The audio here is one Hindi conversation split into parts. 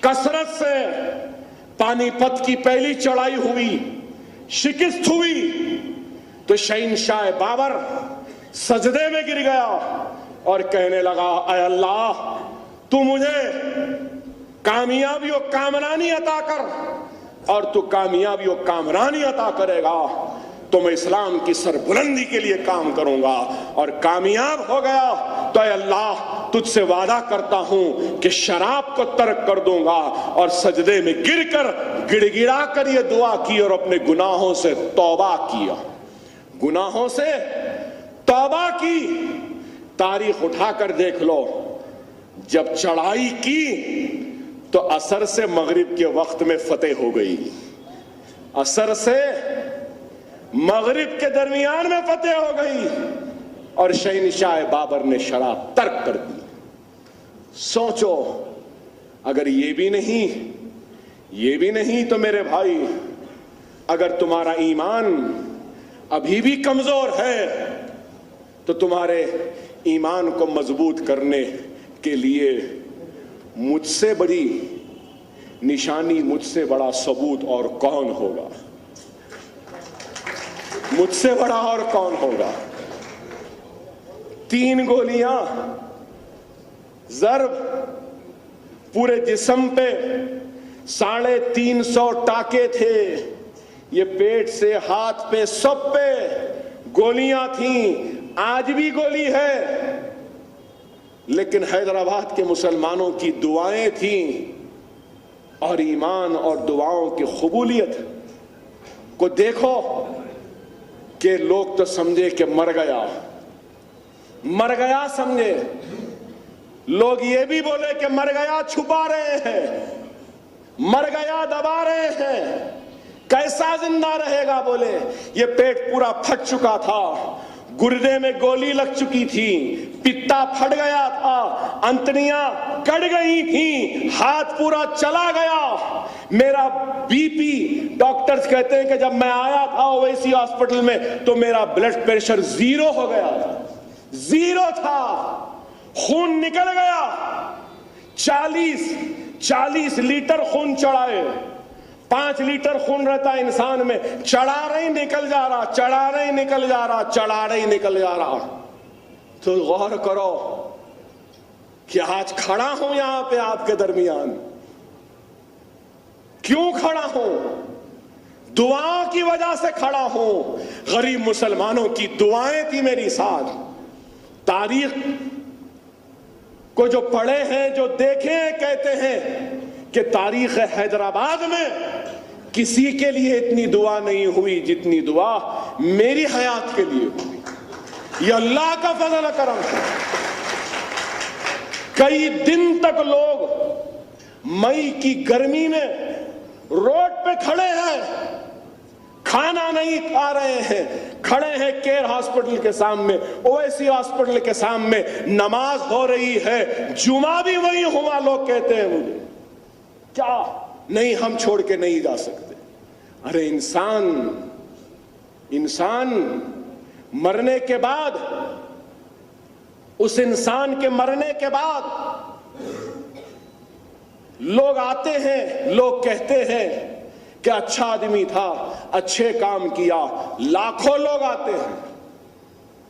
कसरत से पानीपत की पहली चढ़ाई हुई, शिकस्त हुई, तो शहंशाह बाबर सजदे में गिर गया और कहने लगा, ऐ अल्लाह, तू मुझे कामयाबी और कामरानी अता कर, और तू कामयाबी और कामरानी अता करेगा तो मैं इस्लाम की सरबुलंदी के लिए काम करूंगा, और कामयाब हो गया तो ऐ अल्लाह, तुझसे वादा करता हूं कि शराब को तर्क कर दूंगा। और सजदे में गिरकर गिड़गिड़ा कर ये दुआ की और अपने गुनाहों से तौबा किया, गुनाहों से तौबा की। तारीख उठाकर देख लो, जब चढ़ाई की तो असर से मगरिब के वक्त में फतेह हो गई, असर से मगरिब के दरमियान में फतेह हो गई, और शहंशाह बाबर ने शराब तर्क कर दी। सोचो, अगर ये भी नहीं तो मेरे भाई, अगर तुम्हारा ईमान अभी भी कमजोर है तो तुम्हारे ईमान को मजबूत करने के लिए मुझसे बड़ी निशानी, मुझसे बड़ा सबूत और कौन होगा? मुझसे बड़ा और कौन होगा? 3 गोलियां जर्ब पूरे जिस्म पे, 350 टाके थे, ये पेट से हाथ पे सब पे गोलियां थीं, आज भी गोली है। लेकिन हैदराबाद के मुसलमानों की दुआएं थीं, और ईमान और दुआओं की कबूलियत को देखो कि लोग तो समझे कि मर गया समझे। लोग ये भी बोले कि मर गया छुपा रहे हैं, मर गया दबा रहे हैं, कैसा जिंदा रहेगा? बोले ये पेट पूरा फट चुका था, गुर्दे में गोली लग चुकी थी, पित्ता फट गया था, अंतड़ियां कट गई थी, हाथ पूरा चला गया। मेरा बीपी, डॉक्टर्स कहते हैं कि जब मैं आया था ओवैसी हॉस्पिटल में तो मेरा ब्लड प्रेशर 0 हो गया था, 0 था, खून निकल गया। 40 लीटर खून चढ़ाए, 5 लीटर खून रहता है इंसान में, चढ़ा रही निकल जा रहा, चढ़ा रही निकल जा रहा, चढ़ा रही निकल जा रहा। तो गौर करो कि आज खड़ा हूं यहां पे आपके दरमियान, क्यों खड़ा हूं? दुआओं की वजह से खड़ा हूं। गरीब मुसलमानों की दुआएं थी मेरी साथ। तारीख को जो पढ़े हैं, जो देखे हैं, कहते हैं कि तारीख हैदराबाद में किसी के लिए इतनी दुआ नहीं हुई जितनी दुआ मेरी हयात के लिए हुई। ये अल्लाह का फजल करम है। कई दिन तक लोग मई की गर्मी में रोड पे खड़े हैं, खाना नहीं खा रहे हैं, खड़े हैं केयर हॉस्पिटल के सामने, ओवैसी हॉस्पिटल के सामने, नमाज हो रही है, जुमा भी वही हुआ। लोग कहते हैं मुझे क्या नहीं, हम छोड़ के नहीं जा सकते। अरे इंसान मरने के बाद, उस इंसान के मरने के बाद लोग आते हैं, लोग कहते हैं कि अच्छा आदमी था, अच्छे काम किया, लाखों लोग आते हैं,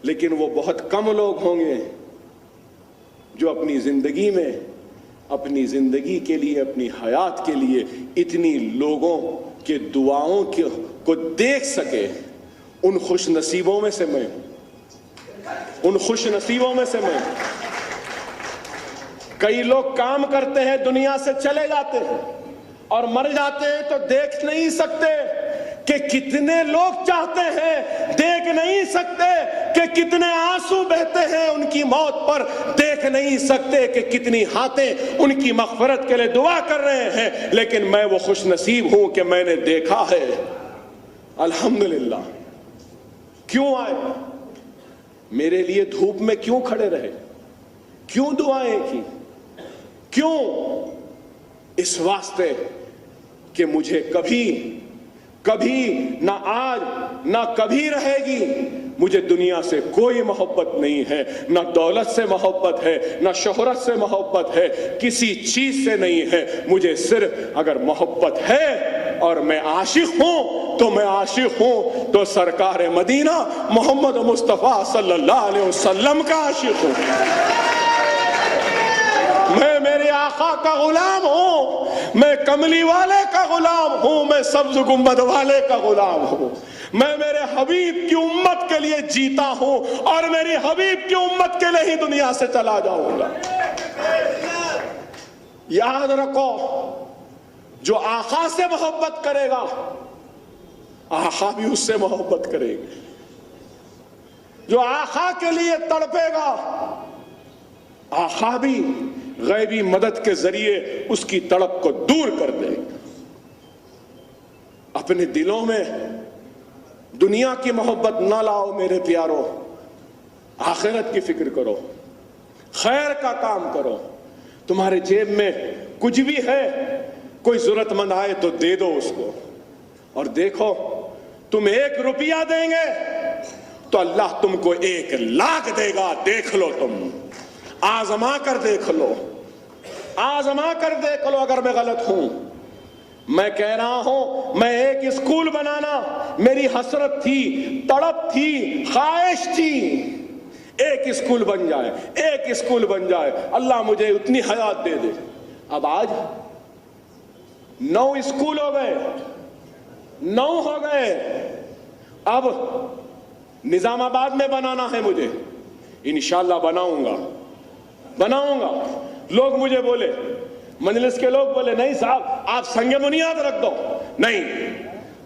लेकिन वो बहुत कम लोग होंगे जो अपनी जिंदगी में, अपनी जिंदगी के लिए, अपनी हयात के लिए इतनी लोगों के दुआओं को देख सके। उन खुश नसीबों में से मैं, उन खुश नसीबों में से मैं। कई लोग काम करते हैं, दुनिया से चले जाते हैं और मर जाते हैं तो देख नहीं सकते कि कितने लोग चाहते हैं, देख नहीं सकते कि कितने आंसू बहते हैं उनकी मौत पर, देख नहीं सकते कि कितनी हाथें उनकी मग़फ़िरत के लिए दुआ कर रहे हैं। लेकिन मैं वो खुश नसीब हूं कि मैंने देखा है। अल्हम्दुलिल्लाह। क्यों आए? मेरे लिए धूप में क्यों खड़े रहे? क्यों दुआएं की? क्यों? इस वास्ते कि मुझे कभी ना आज ना कभी रहेगी मुझे दुनिया से कोई मोहब्बत नहीं है, ना दौलत से मोहब्बत है, ना शोहरत से मोहब्बत है, किसी चीज से नहीं है। मुझे सिर्फ अगर मोहब्बत है और मैं आशिक हूं तो मैं आशिक हूं तो सरकार मदीना मोहम्मद मुस्तफा सल्लल्लाहु अलैहि वसल्लम का आशिक हूं। मैं मेरे आका का गुलाम हूं, मैं कमली वाले का गुलाम हूं, मैं सब्ज गुंबद वाले का गुलाम हूं। मैं मेरे हबीब की उम्मत के लिए जीता हूं और मेरी हबीब की उम्मत के लिए ही दुनिया से चला जाऊंगा। याद रखो, जो आका से मोहब्बत करेगा आका भी उससे मोहब्बत करेगी। जो आका के लिए तड़पेगा आका भी गैबी मदद के जरिए उसकी तड़प को दूर कर देगा। अपने दिलों में दुनिया की मोहब्बत ना लाओ मेरे प्यारो, आखिरत की फिक्र करो, खैर का काम करो। तुम्हारे जेब में कुछ भी है, कोई जरूरतमंद आए तो दे दो उसको। और देखो, तुम 1 रुपया देंगे तो अल्लाह तुमको 1 लाख देगा। देख लो, तुम आजमा कर देख लो, आजमा कर देख लो। अगर मैं गलत हूं, मैं कह रहा हूं, मैं एक स्कूल बनाना मेरी हसरत थी, तड़प थी, ख्वाहिश थी। एक स्कूल बन जाए, एक स्कूल बन जाए, अल्लाह मुझे उतनी हयात दे दे। अब आज 9 स्कूल हो गए, 9 हो गए। अब निजामाबाद में बनाना है मुझे, इंशाल्लाह बनाऊंगा। लोग मुझे बोले, मजलिस के लोग बोले, नहीं साहब आप संगे बुनियाद रख दो। नहीं,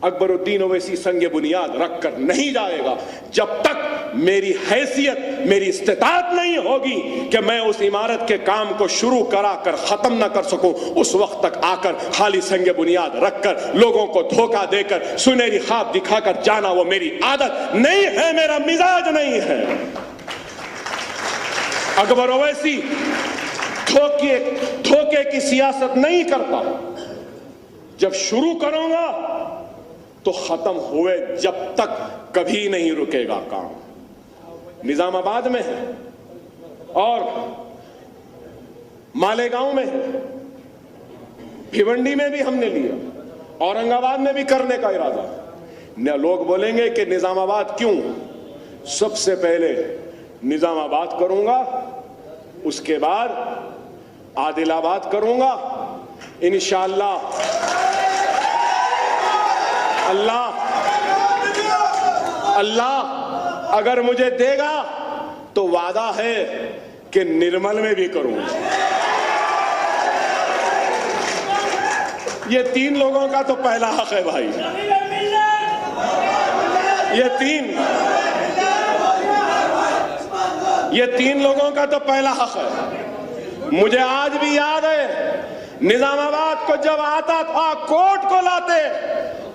अकबरुद्दीन ओवैसी संगे बुनियाद रख कर नहीं जाएगा जब तक मेरी हैसियत, मेरी इस्तिताअत नहीं होगी कि मैं उस इमारत के काम को शुरू करा कर खत्म ना कर सकूं। उस वक्त तक आकर खाली संगे बुनियाद रखकर लोगों को धोखा देकर सुनहरी ख्वाब दिखाकर जाना वो मेरी आदत नहीं है, मेरा मिजाज नहीं है। अकबर ओवैसी धोखे की सियासत नहीं करता। जब शुरू करूंगा तो खत्म हुए जब तक कभी नहीं रुकेगा काम। निजामाबाद में है और मालेगांव में है, भिवंडी में भी हमने लिया, औरंगाबाद में भी करने का इरादा। न लोग बोलेंगे कि निजामाबाद क्यों? सबसे पहले निजामाबाद करूंगा, उसके बाद आदिलाबाद करूंगा। इंशाअल्लाह अल्लाह अगर मुझे देगा तो वादा है कि निर्मल में भी करूंगा। ये 3 लोगों का तो पहला हक है भाई, ये तीन लोगों का तो पहला हक है। मुझे आज भी याद है, निजामाबाद को जब आता था, कोर्ट को लाते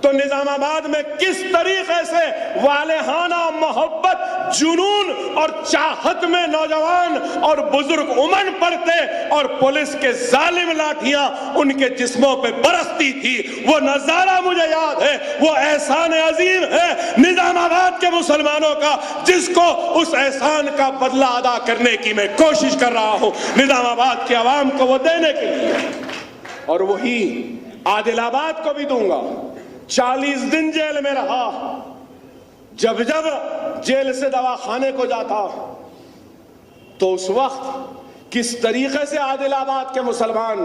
तो निजामाबाद में किस तरीके से वालेहाना मोहब्बत, जुनून और चाहत में नौजवान और बुजुर्ग उमड़ पड़ते और पुलिस के जालिम लाठियां उनके जिस्मों पे बरसती थी। वो नजारा मुझे याद है, वो एहसान अजीम है निजामाबाद के मुसलमानों का, जिसको उस एहसान का बदला अदा करने की मैं कोशिश कर रहा हूं निजामाबाद के अवाम को वो देने के लिए। और वही आदिलाबाद को भी दूंगा। 40 दिन जेल में रहा, जब जब जेल से दवाखाने को जाता तो उस वक्त किस तरीके से आदिलाबाद के मुसलमान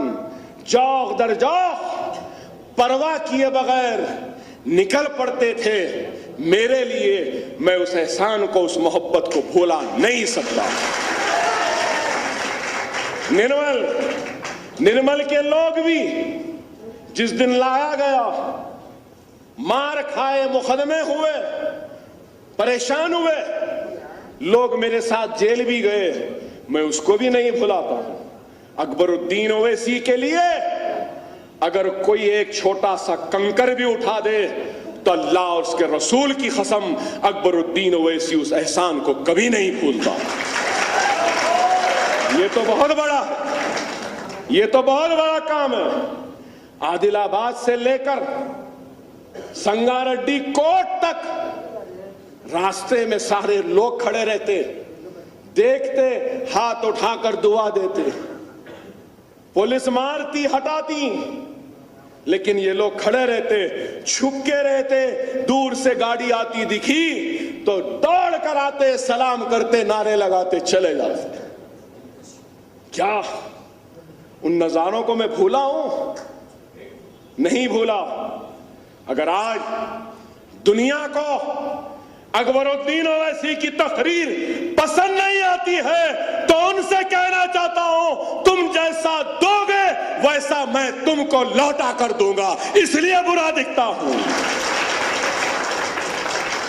जौक दर जौक परवाह किए बगैर निकल पड़ते थे मेरे लिए। मैं उस एहसान को, उस मोहब्बत को भूला नहीं सकता। निर्मल के लोग भी जिस दिन लाया गया, मार खाए, मुकदमे हुए, परेशान हुए, लोग मेरे साथ जेल भी गए, मैं उसको भी नहीं भुलाता। अकबरुद्दीन ओवैसी के लिए अगर कोई एक छोटा सा कंकर भी उठा दे तो अल्लाह और उसके रसूल की कसम अकबरुद्दीन ओवैसी उस एहसान को कभी नहीं भूलता। ये तो बहुत बड़ा है, ये तो बहुत बड़ा काम है। आदिलाबाद से लेकर संगारेड्डी कोर्ट तक रास्ते में सारे लोग खड़े रहते, देखते, हाथ उठाकर दुआ देते। पुलिस मारती, हटाती, लेकिन ये लोग खड़े रहते, छुप के रहते। दूर से गाड़ी आती दिखी तो दौड़ कर आते, सलाम करते, नारे लगाते, चले जाते। क्या उन नजारों को मैं भूला हूं? नहीं भूला। अगर आज दुनिया को अकबरुद्दीन ओवैसी की तकरीर पसंद नहीं आती है तो उनसे कहना चाहता हूं, तुम जैसा दोगे वैसा मैं तुमको लौटा कर दूंगा, इसलिए बुरा दिखता हूं।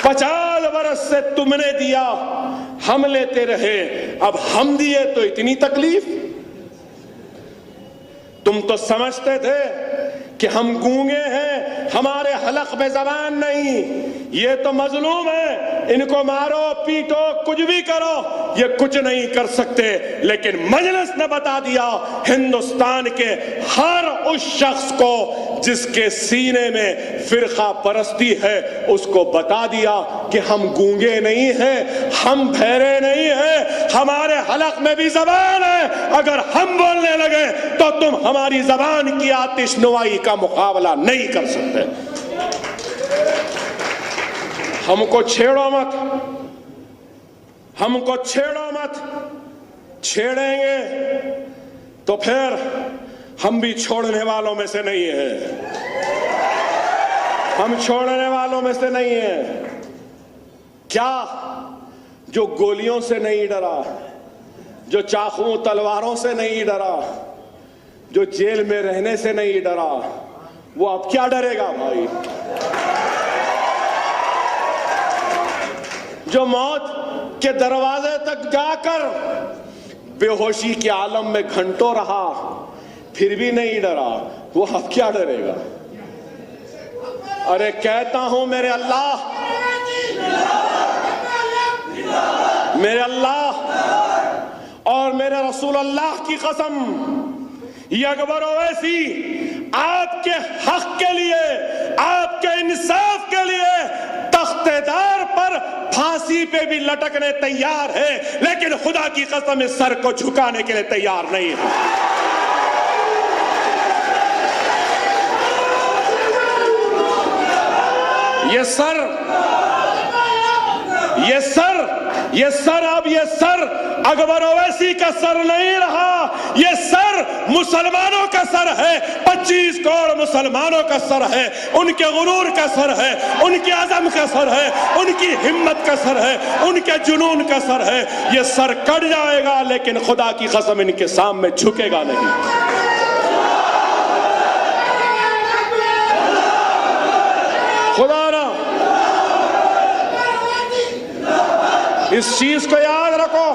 50 बरस से तुमने दिया, हम लेते रहे, अब हम दिए तो इतनी तकलीफ। तुम तो समझते थे कि हम गूंगे हैं, हमारे हलक में जबान नहीं, ये तो मजलूम है, इनको मारो, पीटो, कुछ भी करो, ये कुछ नहीं कर सकते। लेकिन मजलिस ने बता दिया, हिंदुस्तान के हर उस शख्स को जिसके सीने में फिरका परस्ती है, उसको बता दिया कि हम गूंगे नहीं हैं, हम बहरे नहीं हैं, हमारे हलक में भी जबान है। अगर हम बोलने लगे तो तुम हमारी जबान की आतिशनुमाई का मुकाबला नहीं कर सकते। हमको छेड़ो मत, हमको छेड़ो मत, छेड़ेंगे तो फिर हम भी छोड़ने वालों में से नहीं हैं, हम छोड़ने वालों में से नहीं हैं। क्या जो गोलियों से नहीं डरा, जो चाकू तलवारों से नहीं डरा, जो जेल में रहने से नहीं डरा, वो अब क्या डरेगा भाई? जो मौत के दरवाजे तक जाकर बेहोशी के आलम में घंटों रहा, फिर भी नहीं डरा, वो अब क्या डरेगा? अरे कहता हूं मेरे अल्लाह, मेरे अल्लाह और मेरे रसूल अल्लाह की कसम, ये अकबर ओवैसी आपके हक के लिए, आपके इंसाफ के लिए तख्तेदार पर फांसी पे भी लटकने तैयार है, लेकिन खुदा की कसम इस सर को झुकाने के लिए तैयार नहीं है। ये सर अब ये सर अकबर ओवैसी का सर नहीं रहा, ये सर मुसलमानों का सर है, 25 करोड़ मुसलमानों का सर है, उनके गुरूर का सर है, उनके आज़म का सर है, उनकी हिम्मत का सर है, उनके जुनून का सर है। ये सर कट जाएगा, लेकिन खुदा की कसम इनके सामने झुकेगा नहीं। खुदा ना, इस चीज को याद रखो,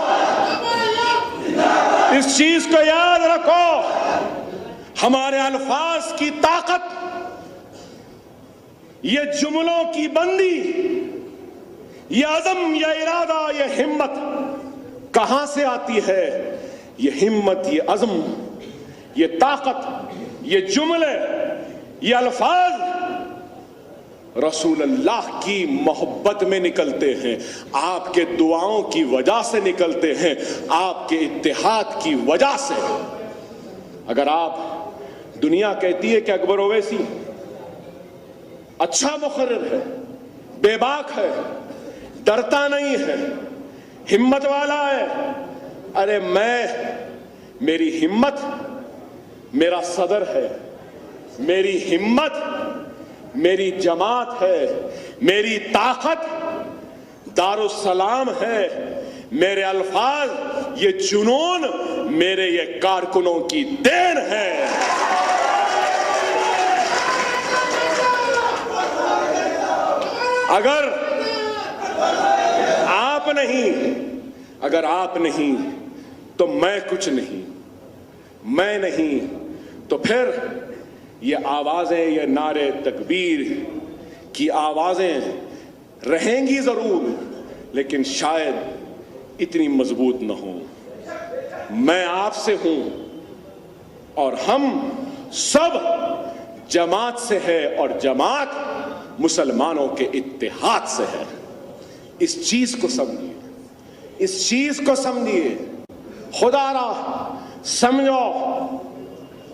इस चीज को याद रखो। हमारे अल्फाज की ताकत, ये जुमलों की बंदी, ये अज़म, ये इरादा, ये हिम्मत कहां से आती है? ये हिम्मत, ये अज़म, ये ताकत, ये जुमले, ये अल्फाज रसूल अल्लाह की मोहब्बत में निकलते हैं, आपके दुआओं की वजह से निकलते हैं, आपके इत्तेहाद की वजह से। अगर आप, दुनिया कहती है कि अकबर ओवैसी अच्छा मुखर्रिर है, बेबाक है, डरता नहीं है, हिम्मत वाला है, अरे मेरी हिम्मत मेरा सदर है, मेरी हिम्मत मेरी जमात है, मेरी ताकत दारुस्सलाम है, मेरे अल्फाज ये जुनून मेरे ये कारकुनों की देन है। अगर आप नहीं तो मैं कुछ नहीं, मैं नहीं तो फिर ये आवाजें, ये नारे तकबीर की आवाजें रहेंगी जरूर, लेकिन शायद इतनी मजबूत न हो। मैं आपसे हूं और हम सब जमात से है, और जमात मुसलमानों के इत्तेहाद से है। इस चीज को समझिए, इस चीज को समझिए। खुदारा समझो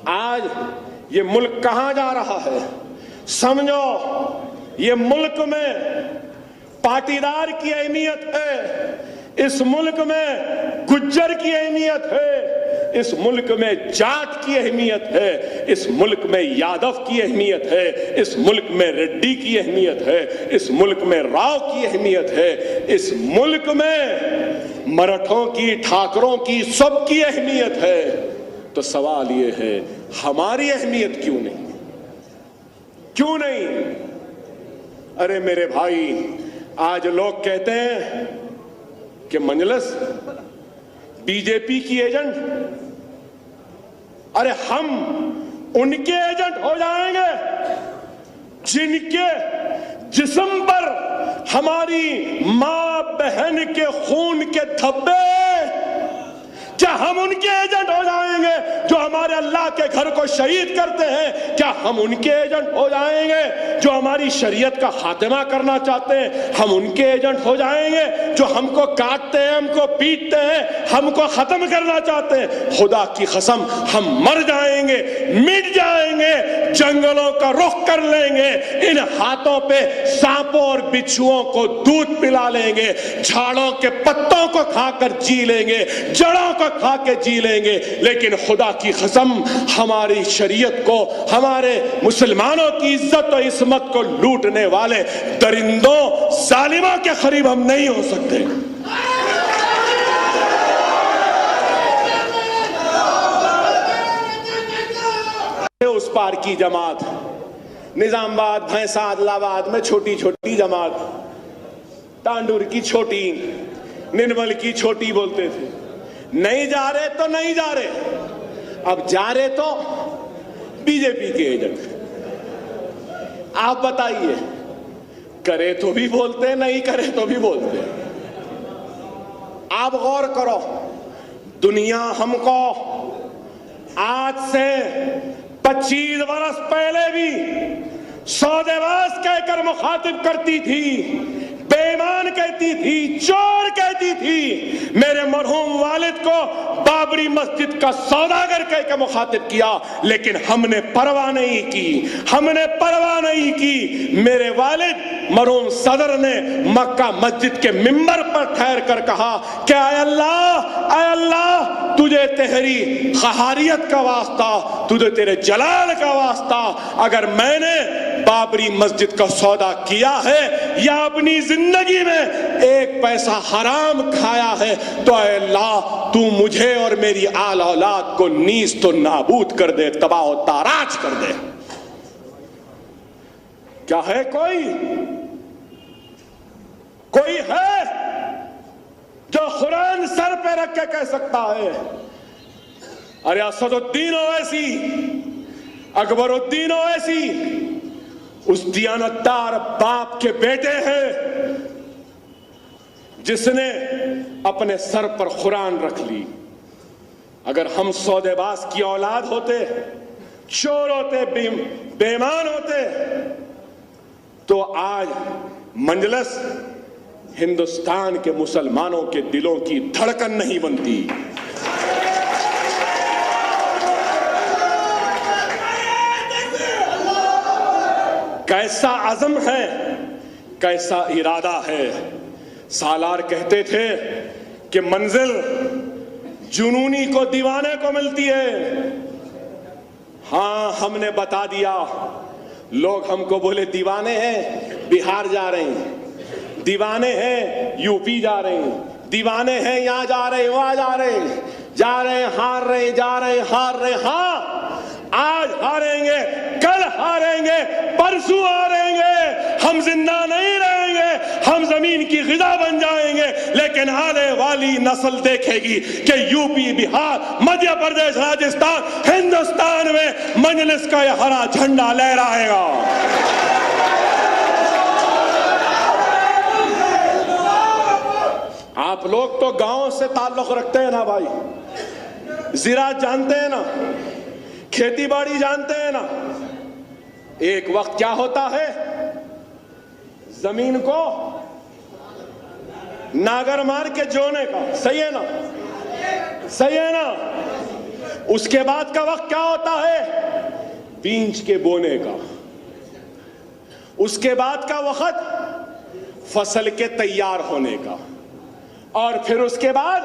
आज ये मुल्क कहां जा रहा है। समझो ये मुल्क में पाटीदार की अहमियत है, इस मुल्क में गुज्जर की अहमियत है, इस मुल्क में जाट की अहमियत है, इस मुल्क में यादव की अहमियत है, इस मुल्क में रेड्डी की अहमियत है, इस मुल्क में राव की अहमियत है, इस मुल्क में मराठों की, ठाकरों की, सबकी अहमियत है। तो सवाल ये है हमारी अहमियत क्यों नहीं? क्यों नहीं? अरे मेरे भाई, आज लोग कहते हैं कि मंजलिस बीजेपी की एजेंट। अरे हम उनके एजेंट हो जाएंगे जिनके जिस्म पर हमारी मां बहन के खून के धब्बे। क्या हम उनके एजेंट हो जाएंगे जो हमारे अल्लाह के घर को शहीद करते हैं? क्या हम उनके एजेंट हो जाएंगे जो हमारी शरीयत का खात्मा करना चाहते हैं? हम उनके एजेंट हो जाएंगे जो हमको काटते हैं, हमको पीटते हैं, हमको खत्म करना चाहते हैं? खुदा की कसम हम मर जाएंगे, मिट जाएंगे, जंगलों का रुख कर लेंगे, इन हाथों पे सांपों और बिच्छुओं को दूध पिला लेंगे, झाड़ों के पत्तों को खाकर जी लेंगे, जड़ों को खा के जी लेंगे, लेकिन खुदा की कसम हमारी शरीयत को, हमारे मुसलमानों की इज्जत और इस्मत को लूटने वाले दरिंदों, जालिमों के करीब हम नहीं हो सकते। उस पार की जमात निजामाबाद, भैंसा, आदिलाबाद में छोटी छोटी जमात, तांडूर की छोटी, निर्मल की छोटी बोलते थे। नहीं जा रहे तो नहीं जा रहे, अब जा रहे तो बीजेपी के एजेंट। आप बताइए, करे तो भी बोलते, नहीं करे तो भी बोलते। आप गौर करो, दुनिया हमको आज से 25 वर्ष पहले भी सौदेबाज कहकर मुखातिब करती थी, बेईमान कहती थी, चोर कहती थी। मेरे मरहूम वालिद को बाबरी मस्जिद का सौदागर कहकर मुखातिब किया, लेकिन हमने परवाह नहीं की, हमने परवाह नहीं की। मेरे वालिद मरहूम सदर ने मक्का मस्जिद के मिंबर पर ठहर कर कहा कि ऐ अल्लाह, तुझे तेरी खहारियत का वास्ता, तुझे तेरे जलाल का वास्ता, अगर मैंने बाबरी मस्जिद का सौदा किया है या अपनी जिंदगी में एक पैसा हराम खाया है, तो ऐ अल्लाह तू मुझे और मेरी आल औलाद को नीस तो नाबूद कर दे, तबाह और ताराज कर दे। क्या है कोई है जो कुरान सर पे रख के कह सकता है? अरे असदुद्दीन ओवैसी, अकबरुद्दीन ओवैसी उस दियानतदार बाप के बेटे हैं जिसने अपने सर पर कुरान रख ली। अगर हम सौदेबाज की औलाद होते, चोर होते, बेईमान होते, तो आज मंजलिस हिंदुस्तान के मुसलमानों के दिलों की धड़कन नहीं बनती। कैसा अज़म है, कैसा इरादा है। सालार कहते थे कि मंजिल जुनूनी को दीवाने को मिलती है। हां, हमने बता दिया। लोग हमको बोले दीवाने हैं, बिहार जा रहे हैं, दीवाने हैं, यूपी जा रहे हैं, दीवाने हैं, यहां जा रहे हैं, वहां जा रहे हैं, हार रहे, जा रहे, हार रहे। हां, आज हारेंगे, कल हारेंगे, परसों हारेंगे, हम जिंदा नहीं रहेंगे, हम जमीन की ग़िज़ा बन जाएंगे, लेकिन आने वाली नस्ल देखेगी कि यूपी, बिहार, मध्य प्रदेश, राजस्थान, हिंदुस्तान में मंजलिस का यह हरा झंडा लहराएगा। आप लोग तो गांव से ताल्लुक रखते हैं ना भाई, ज़िराअत जानते हैं ना, खेती बाड़ी जानते हैं ना। एक वक्त क्या होता है, जमीन को नागर मार के जोने का। सही है ना? सही है ना? उसके बाद का वक्त क्या होता है? बीज के बोने का। उसके बाद का वक्त फसल के तैयार होने का, और फिर उसके बाद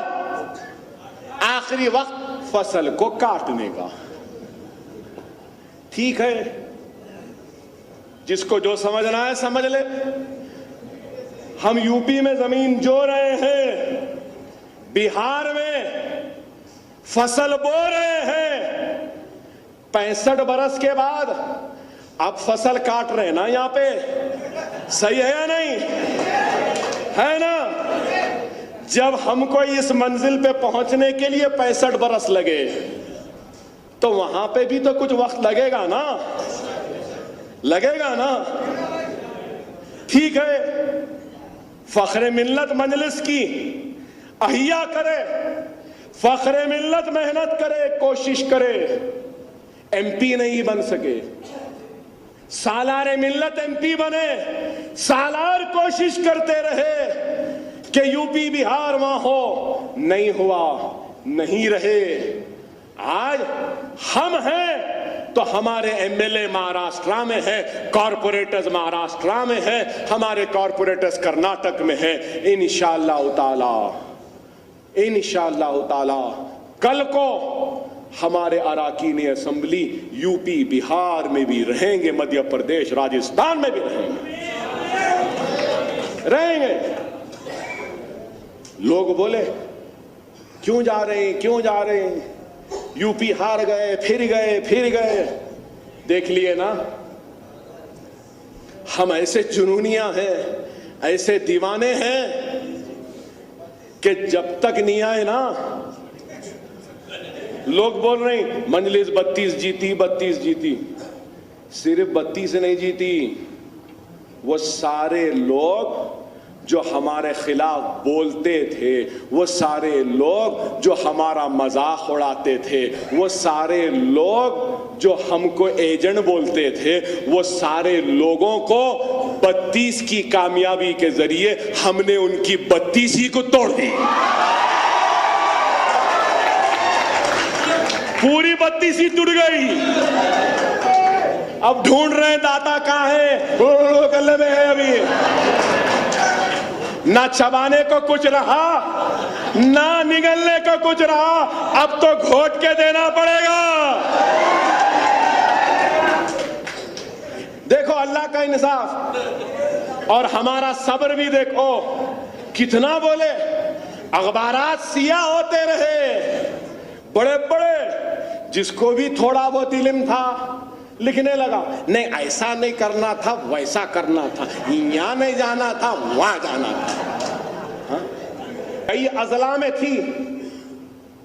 आखिरी वक्त फसल को काटने का। ठीक है, जिसको जो समझना है समझ ले। हम यूपी में जमीन जो रहे हैं, बिहार में फसल बो रहे हैं, 65 बरस के बाद अब फसल काट रहे हैं ना यहां पे। सही है या नहीं? है ना? जब हमको इस मंजिल पे पहुंचने के लिए 65 बरस लगे, तो वहां पे भी तो कुछ वक्त लगेगा ना? लगेगा ना? ठीक है, फख्रे मिल्लत मजलिस की अहिया करे, फख्रे मिल्लत मेहनत करे, कोशिश करे, एमपी नहीं बन सके, सालार मिल्लत एमपी बने, सालार कोशिश करते रहे कि यूपी बिहार वहां हो, नहीं हुआ, नहीं रहे। आज हम हैं तो हमारे एमएलए महाराष्ट्र में है, कॉरपोरेटर्स महाराष्ट्र में है, हमारे कॉरपोरेटर्स कर्नाटक में है। इंशाअल्लाह ताला, इंशाअल्लाह ताला कल को हमारे अराकीन असेंबली यूपी बिहार में भी रहेंगे, मध्य प्रदेश राजस्थान में भी रहेंगे। लोग बोले क्यों जा रहे हैं, क्यों जा रहे हैं? यूपी हार गए, फिर गए, फिर गए। देख लिए ना, हम ऐसे जुनूनिया हैं, ऐसे दीवाने हैं कि जब तक नहीं आए ना, लोग बोल रहे हैं मजलिस 32 जीती, 32 जीती। सिर्फ 32 नहीं जीती, वो सारे लोग जो हमारे खिलाफ बोलते थे, वो सारे लोग जो हमारा मजाक उड़ाते थे, वो सारे लोग जो हमको एजेंट बोलते थे, वो सारे लोगों को 32 की कामयाबी के जरिए हमने उनकी 32 को तोड़ दी। पूरी 32 टूट गई। अब ढूंढ रहे हैं दाता कहां है, गले में है अभी। ना चबाने को कुछ रहा, ना निगलने को कुछ रहा, अब तो घोट के देना पड़ेगा। देखो अल्लाह का इंसाफ और हमारा सब्र भी देखो। कितना बोले, अखबारात सियाह होते रहे, बड़े बड़े, जिसको भी थोड़ा बहुत इल्म था लिखने लगा, नहीं ऐसा नहीं करना था, वैसा करना था, यहाँ नहीं जाना था, वहां जाना था। कई अजला में थी,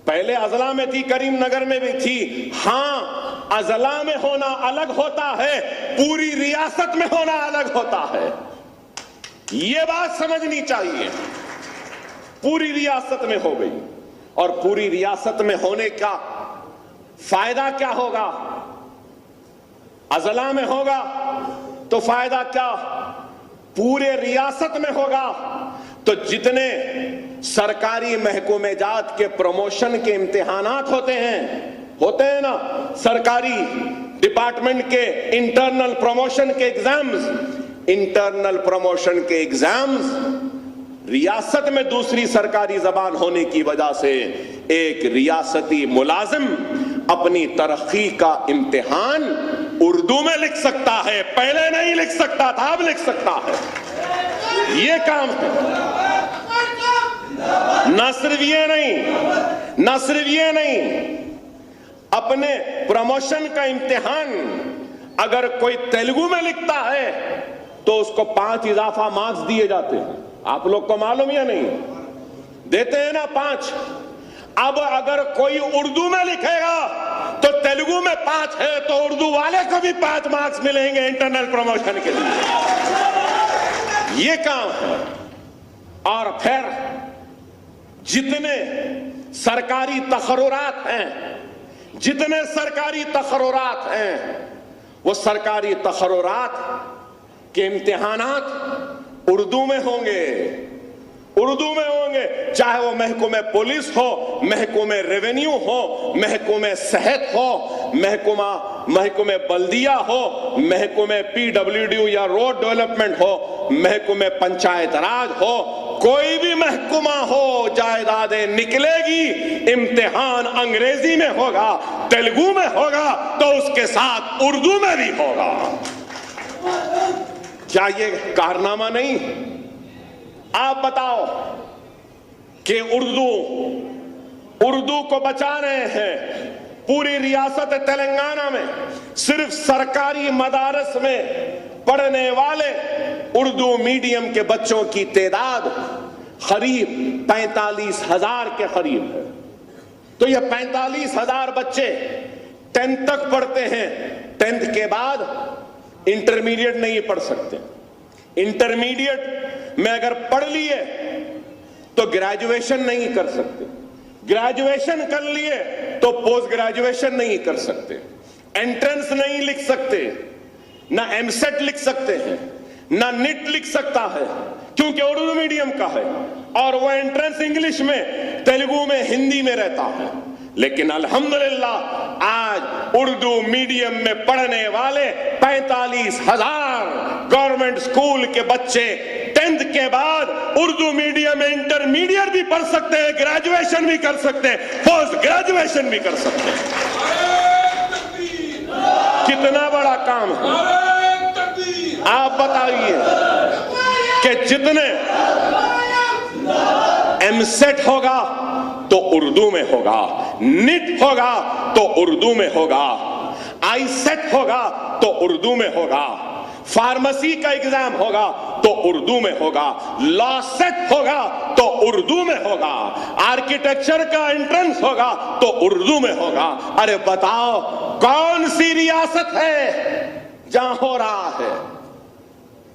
पहले अजला में थी, करीमनगर में भी थी। हाँ, अजला में होना अलग होता है, पूरी रियासत में होना अलग होता है। ये बात समझनी चाहिए। पूरी रियासत में हो गई, और पूरी रियासत में होने का फायदा क्या होगा? अजला में होगा तो फायदा क्या? पूरे रियासत में होगा तो जितने सरकारी महकूमेजात के प्रमोशन के इम्तिहानात होते हैं ना, सरकारी डिपार्टमेंट के इंटरनल प्रमोशन के एग्जाम्स, इंटरनल प्रमोशन के एग्जाम्स रियासत में दूसरी सरकारी जबान होने की वजह से एक रियासती मुलाजिम अपनी तरक्की का इम्तिहान उर्दू में लिख सकता है। पहले नहीं लिख सकता था, अब लिख सकता है। ये काम है। न सिर्फ ये नहीं, अपने प्रमोशन का इम्तिहान अगर कोई तेलुगु में लिखता है तो उसको 5 इजाफा मार्क्स दिए जाते हैं। आप लोग को मालूम या नहीं? देते हैं ना 5। अब अगर कोई उर्दू में लिखेगा तो तेलुगु में 5 है, तो उर्दू वाले को भी 5 मार्क्स मिलेंगे इंटरनल प्रमोशन के लिए। ये काम है। और फिर जितने सरकारी तकर्रुरात हैं, वो सरकारी तकर्रुरात के इम्तिहानात उर्दू में होंगे। उर्दू में होंगे, चाहे वो महकमे पुलिस हो, महकमे रेवेन्यू हो, महकमे सेहत हो, महकमे बल्दिया हो, महकमे PWD या रोड डेवलपमेंट हो, महकमे पंचायत राज हो, कोई भी महकुमा हो, जायदादें निकलेगी, इम्तिहान अंग्रेजी में होगा, तेलुगु में होगा, तो उसके साथ उर्दू में भी होगा। क्या ये कारनामा नहीं? आप बताओ कि उर्दू को बचा रहे हैं। पूरी रियासत तेलंगाना में सिर्फ सरकारी मदारस में पढ़ने वाले उर्दू मीडियम के बच्चों की तादाद करीब 45,000 के करीब है। तो ये 45,000 बच्चे 10th तक पढ़ते हैं। 10th के बाद इंटरमीडिएट नहीं पढ़ सकते। इंटरमीडिएट में अगर पढ़ लिए तो ग्रेजुएशन नहीं कर सकते। ग्रेजुएशन कर लिए तो पोस्ट ग्रेजुएशन नहीं कर सकते। एंट्रेंस नहीं लिख सकते, ना एमसेट लिख सकते हैं, ना नीट लिख सकता है, क्योंकि उर्दू मीडियम का है और वो एंट्रेंस इंग्लिश में, तेलुगु में, हिंदी में रहता है। लेकिन अल्हम्दुलिल्लाह आज उर्दू मीडियम में पढ़ने वाले 45,000 गवर्नमेंट स्कूल के बच्चे 10th के बाद उर्दू मीडियम में इंटरमीडिएट भी पढ़ सकते हैं, ग्रेजुएशन भी कर सकते हैं, पोस्ट ग्रेजुएशन भी कर सकते हैं। कितना बड़ा काम है। आप बताइए कि जितने एमसेट होगा तो उर्दू में होगा, नीट होगा तो उर्दू में होगा, आईसेट होगा तो उर्दू में होगा, फार्मेसी का एग्जाम होगा तो उर्दू में होगा, लॉ सेट होगा तो उर्दू में होगा, आर्किटेक्चर का एंट्रेंस होगा तो उर्दू में होगा। अरे बताओ कौन सी रियासत है जहां हो रहा है?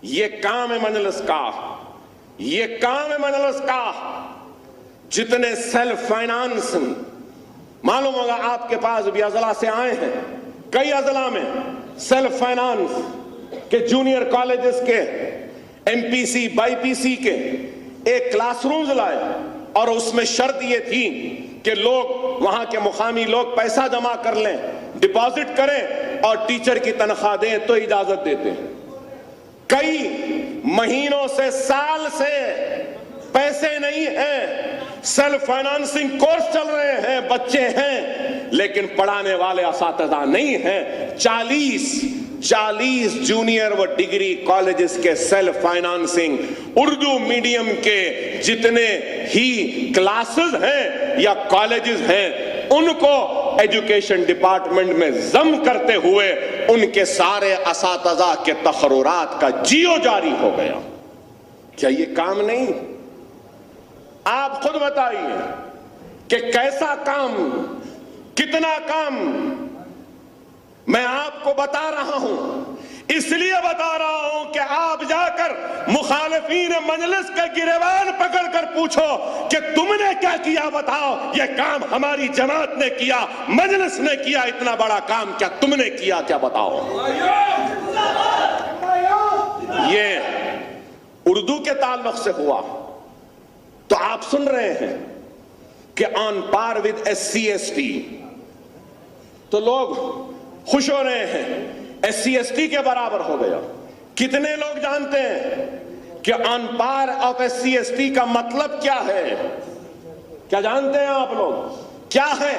ये काम है मजलिस का, ये काम है मजलिस का। जितने सेल्फ फाइनेंसिंग, मालूम होगा आपके पास भी अजला से आए हैं, कई अजला में सेल्फ फाइनेंस के जूनियर कॉलेजेस के एमपीसी बाईपीसी के एक क्लासरूम्स लाए और उसमें शर्त ये थी कि लोग, वहां के मुकामी लोग पैसा जमा कर लें, डिपॉजिट करें और टीचर की तनख्वाह दें तो इजाजत देते हैं। कई महीनों से, साल से पैसे नहीं हैं, सेल्फ फाइनेंसिंग कोर्स चल रहे हैं, बच्चे हैं, लेकिन पढ़ाने वाले असातिज़ा नहीं हैं। 40 जूनियर व डिग्री कॉलेजेस के सेल्फ फाइनेंसिंग उर्दू मीडियम के जितने ही क्लासेस हैं या कॉलेजेस हैं, उनको एजुकेशन डिपार्टमेंट में जम करते हुए उनके सारे असातिज़ा के तकर्रुरात का जियो जारी हो गया। क्या ये काम नहीं? आप खुद बताइए कि कैसा काम, कितना काम। मैं आपको बता रहा हूं, इसलिए बता रहा हूं कि आप जाकर मुखालिफीन मजलिस के गिरेबान पकड़कर पूछो कि तुमने क्या किया, बताओ। यह काम हमारी जमात ने किया, मजलिस ने किया, इतना बड़ा काम क्या तुमने किया, क्या बताओ। ये उर्दू के ताल्लुक से हुआ तो आप सुन रहे हैं कि on par with SC ST, तो लोग खुश हो रहे हैं, SC ST के बराबर हो गया। कितने लोग जानते हैं कि on par of SC ST का मतलब क्या है? क्या जानते हैं आप लोग? क्या है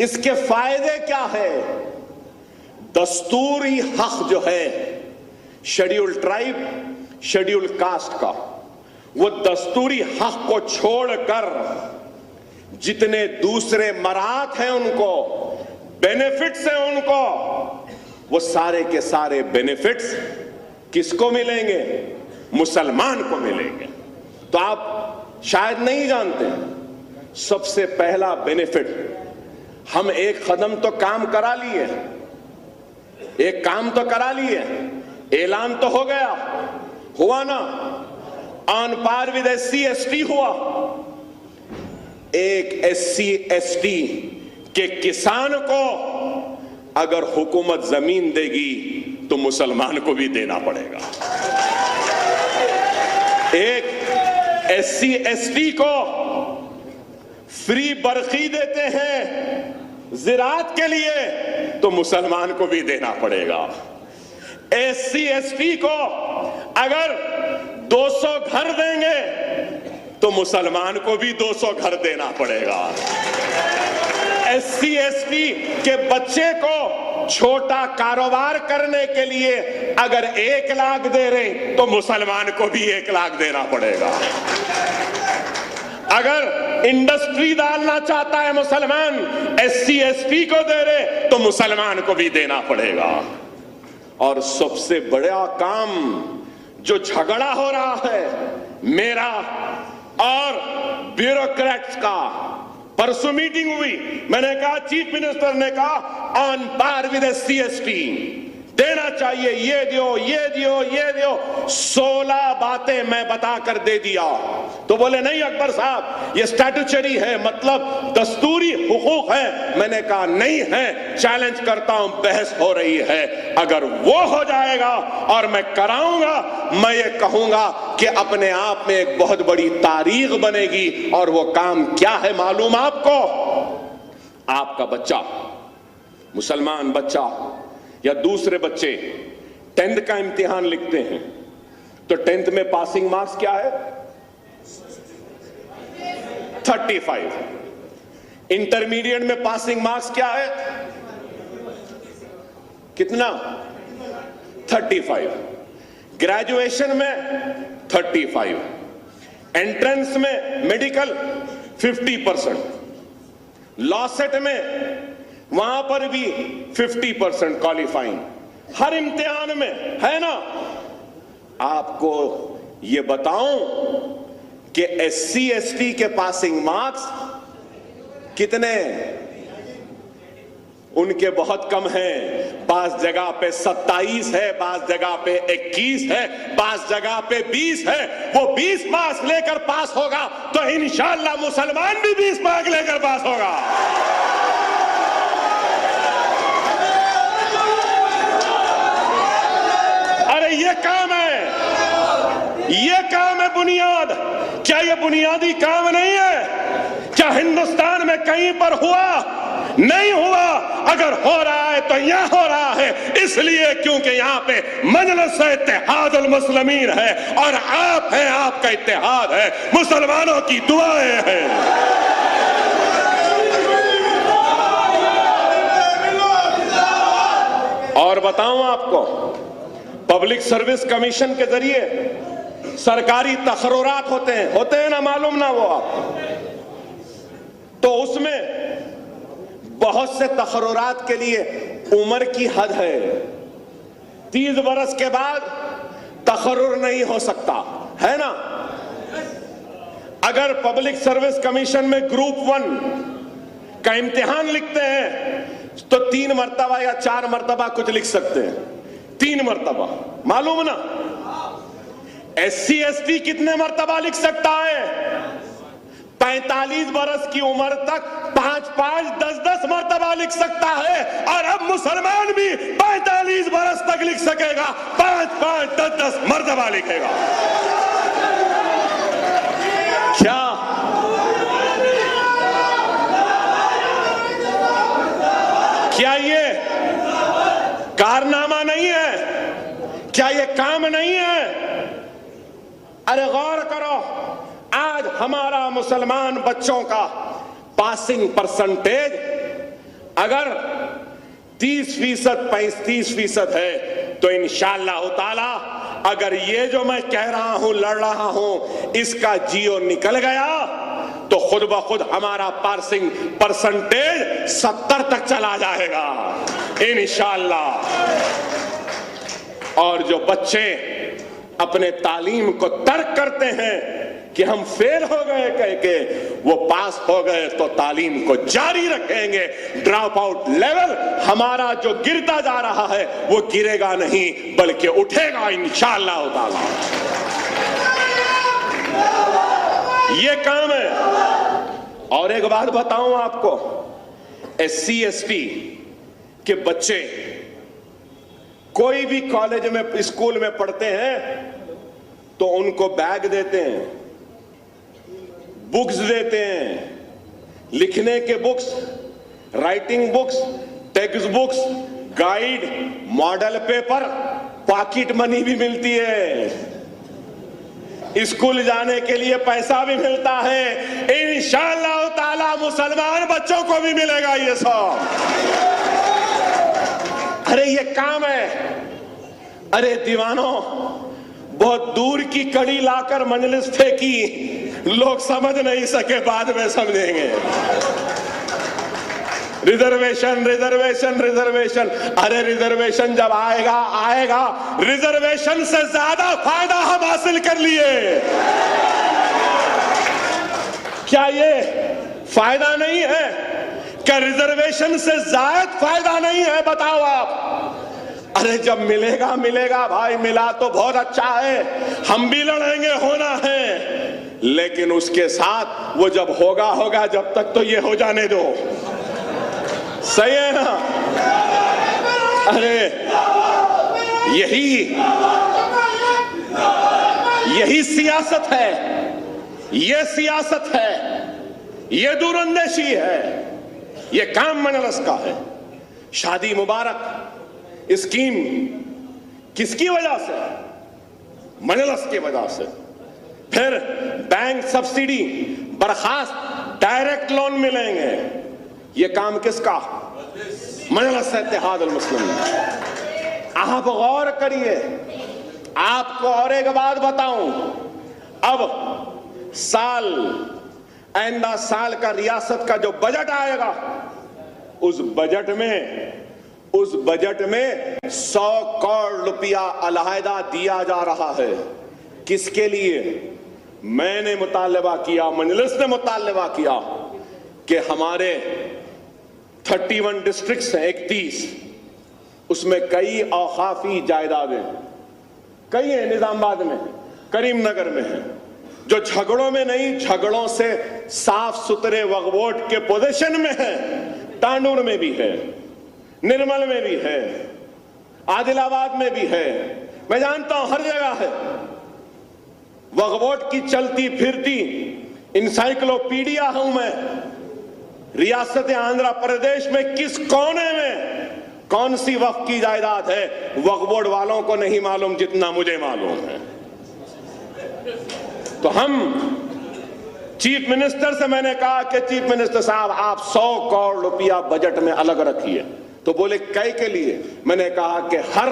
इसके फायदे, क्या है? दस्तूरी हक जो है शेड्यूल्ड ट्राइब, शेड्यूल्ड कास्ट का, वो दस्तूरी हक को छोड़कर जितने दूसरे मरात हैं, उनको बेनिफिट्स हैं, उनको वो सारे के सारे बेनिफिट्स किसको मिलेंगे? मुसलमान को मिलेंगे। तो आप शायद नहीं जानते, सबसे पहला बेनिफिट, हम एक कदम तो काम करा लिए, एक काम तो करा लिए, ऐलान तो हो गया, हुआ ना, on par with SC ST हुआ। एक SC ST के किसान को अगर हुकूमत जमीन देगी तो मुसलमान को भी देना पड़ेगा। एक SC ST को फ्री बरखी देते हैं ज़राअत के लिए, तो मुसलमान को भी देना पड़ेगा। SC ST को अगर 200 घर देंगे तो मुसलमान को भी 200 घर देना पड़ेगा। SC ST के बच्चे को छोटा कारोबार करने के लिए अगर 1 लाख दे रहे तो मुसलमान को भी 1 लाख देना पड़ेगा। अगर इंडस्ट्री डालना चाहता है मुसलमान, SC ST को दे रहे तो मुसलमान को भी देना पड़ेगा। और सबसे बड़ा काम जो झगड़ा हो रहा है मेरा और ब्यूरोक्रेट्स का, परसों मीटिंग हुई, मैंने कहा चीफ मिनिस्टर ने कहा on par with SC ST देना चाहिए, ये दियो ये दियो ये दियो, 16 बातें मैं बताकर दे दिया। तो बोले नहीं अकबर साहब ये स्टैट्यूटरी है, मतलब दस्तूरी हुकूक है। मैंने कहा नहीं है, चैलेंज करता हूं, बहस हो रही है। अगर वो हो जाएगा और मैं कराऊंगा, मैं ये कहूंगा कि अपने आप में एक बहुत बड़ी तारीख बनेगी। और वो काम क्या है मालूम आपको? आपका बच्चा, मुसलमान बच्चा या दूसरे बच्चे 10th का इम्तिहान लिखते हैं तो 10th में पासिंग मार्क्स क्या है? 35। इंटरमीडिएट में पासिंग मार्क्स क्या है? कितना? 35। ग्रेजुएशन में 35। एंट्रेंस में मेडिकल 50%। लॉ सेट में वहां पर भी 50% क्वालिफाइंग, हर इम्तिहान में है ना। आपको ये बताऊं कि SC ST के पासिंग मार्क्स कितने? उनके बहुत कम हैं। बास जगह पे 27 है, बास जगह पे 21 है, बास जगह पे 20 है। वो 20 मार्क्स लेकर पास होगा तो इंशाअल्लाह मुसलमान भी 20 मार्क्स लेकर पास होगा। ये काम है, ये काम है बुनियाद। क्या ये बुनियादी काम नहीं है? क्या हिंदुस्तान में कहीं पर हुआ? नहीं हुआ। अगर हो रहा है तो यहां हो रहा है, इसलिए क्योंकि यहां पे मजलिस इत्तेहादुल मुस्लिमीन है और आप हैं, आपका इत्तेहाद है, मुसलमानों की दुआएं हैं। और बताऊं आपको, पब्लिक सर्विस कमीशन के जरिए सरकारी तकर्रुरात होते हैं ना, मालूम ना वो आपको? तो उसमें बहुत से तकर्रुरात के लिए उम्र की हद है। 30 बरस के बाद तकर्रुर नहीं हो सकता, है ना। अगर पब्लिक सर्विस कमीशन में ग्रुप 1 का इम्तिहान लिखते हैं तो 3 मरतबा या 4 मरतबा कुछ लिख सकते हैं। 3 मरतबा, मालूम ना। SC ST कितने मरतबा लिख सकता है? 45 बरस की उम्र तक 5-5, 10-10 मरतबा लिख सकता है। और अब मुसलमान भी 45 बरस तक लिख सकेगा, 5-5, 10-10 मरतबा लिखेगा। क्या क्या ये कारनामा नहीं है? क्या ये काम नहीं है? अरे गौर करो, आज हमारा मुसलमान बच्चों का पासिंग परसेंटेज अगर 30%, 35% है तो इंशाअल्लाह ताला अगर ये जो मैं कह रहा हूं, लड़ रहा हूं, इसका जियो निकल गया तो खुद ब खुद हमारा पासिंग परसेंटेज 70 तक चला जाएगा इंशाअल्लाह। और जो बच्चे अपने तालीम को तर्क करते हैं कि हम फेल हो गए कह के, वो पास हो गए तो तालीम को जारी रखेंगे। ड्रॉप आउट लेवल हमारा जो गिरता जा रहा है वो गिरेगा नहीं बल्कि उठेगा इंशाअल्लाह ताला। ये काम है। और एक बात बताऊं आपको, SC ST के बच्चे कोई भी कॉलेज में, स्कूल में पढ़ते हैं तो उनको बैग देते हैं, बुक्स देते हैं, लिखने के books, writing books, text books, guide, model paper, pocket money भी मिलती है, स्कूल जाने के लिए पैसा भी मिलता है। इंशाअल्लाह ताला मुसलमान बच्चों को भी मिलेगा ये सब। अरे ये काम है। अरे दीवानों, बहुत दूर की कड़ी लाकर मजलिस फेंकी, लोग समझ नहीं सके, बाद में समझेंगे। रिजर्वेशन रिजर्वेशन रिजर्वेशन, अरे रिजर्वेशन जब आएगा आएगा, रिजर्वेशन से ज्यादा फायदा हम हासिल कर लिए। क्या ये फायदा नहीं है? क्या रिजर्वेशन से ज्यादा फायदा नहीं है? बताओ आप। अरे जब मिलेगा मिलेगा भाई, मिला तो बहुत अच्छा है, हम भी लड़ेंगे, होना है, लेकिन उसके साथ वो जब होगा होगा, जब तक तो ये हो जाने दो। सही है ना? अरे यही सियासत है, ये सियासत है, ये दूरंदेशी है, ये काम मजलिस का है। शादी मुबारक स्कीम किसकी वजह से? मजलिस की वजह से। फिर बैंक सब्सिडी बर्खास्त, डायरेक्ट लोन मिलेंगे, ये काम किसका? मजलिस इत्तेहादुल मुस्लिमीन। आप गौर करिए, आपको और एक बात बताऊं, अब आइंदा साल का रियासत का जो बजट आएगा, उस बजट में 100 करोड़ रुपया अलहदा दिया जा रहा है। किसके लिए? मैंने मुतालबा किया, मजलिस ने मुतालबा किया कि हमारे 31 डिस्ट्रिक्ट्स हैं, 31, उसमें कई औकाफी जायदादें, कई हैं, निजामाबाद में, करीमनगर में है, जो झगड़ों में नहीं, झगड़ों से साफ सुथरे वक्फ बोर्ड के पोजीशन में है। तांडूर में भी है, निर्मल में भी है, आदिलाबाद में भी है, मैं जानता हूं हर जगह है। वक्फ बोर्ड की चलती फिरती इंसाइक्लोपीडिया हूं मैं। रियासत आंध्र प्रदेश में किस कोने में कौन सी वक्फ की जायदाद है, वक्फ बोर्ड वालों को नहीं मालूम जितना मुझे मालूम है। तो हम चीफ मिनिस्टर से मैंने कहा कि चीफ मिनिस्टर साहब, आप 100 करोड़ रुपया बजट में अलग रखिए। तो बोले कै के लिए? मैंने कहा कि हर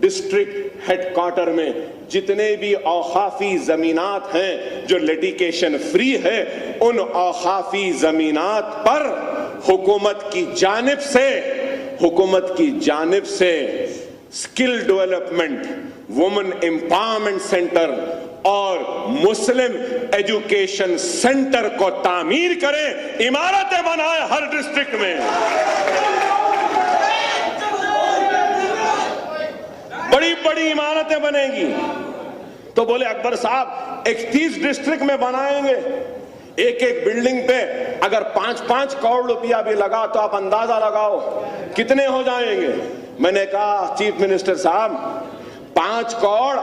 डिस्ट्रिक्ट हेडक्वार्टर में जितने भी औकाफी जमीनात हैं जो लिटिगेशन फ्री है, उन औकाफी जमीनात पर हुकूमत की जानिब से skill development, women empowerment centre और मुस्लिम एजुकेशन सेंटर को तामीर करें, इमारतें बनाए हर डिस्ट्रिक्ट में। बड़ी बड़ी इमारतें बनेगी। तो बोले अकबर साहब 31 डिस्ट्रिक्ट में बनाएंगे, एक एक बिल्डिंग पे अगर 5-5 करोड़ रुपया भी लगा तो आप अंदाजा लगाओ कितने हो जाएंगे। मैंने कहा चीफ मिनिस्टर साहब, 5 करोड़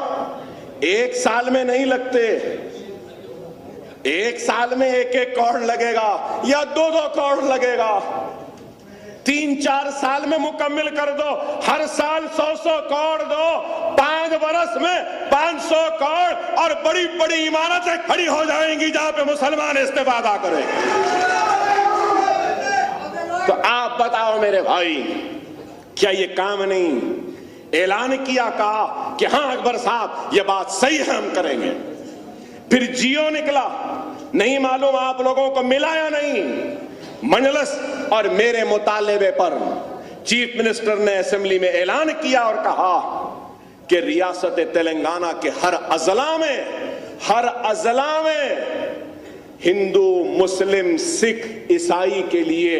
एक साल में नहीं लगते, एक साल में 1-1 करोड़ लगेगा या 2-2 करोड़ लगेगा। 3-4 साल में मुकम्मिल कर दो, हर साल 100-100 करोड़ दो, 5 बरस में 500 करोड़ और बड़ी बड़ी इमारतें खड़ी हो जाएंगी जहां पे मुसलमान इस्तेफादा करेंगे। तो आप बताओ मेरे भाई, क्या ये काम नहीं? ऐलान किया, कहा कि हां अकबर साहब ये बात सही है, हम करेंगे। फिर जियो निकला, नहीं मालूम आप लोगों को मिला या नहीं। मजलिस और मेरे मुतालबे पर चीफ मिनिस्टर ने असेंबली में ऐलान किया और कहा कि रियासत तेलंगाना के हर अजला में हिंदू, मुस्लिम, सिख, ईसाई के लिए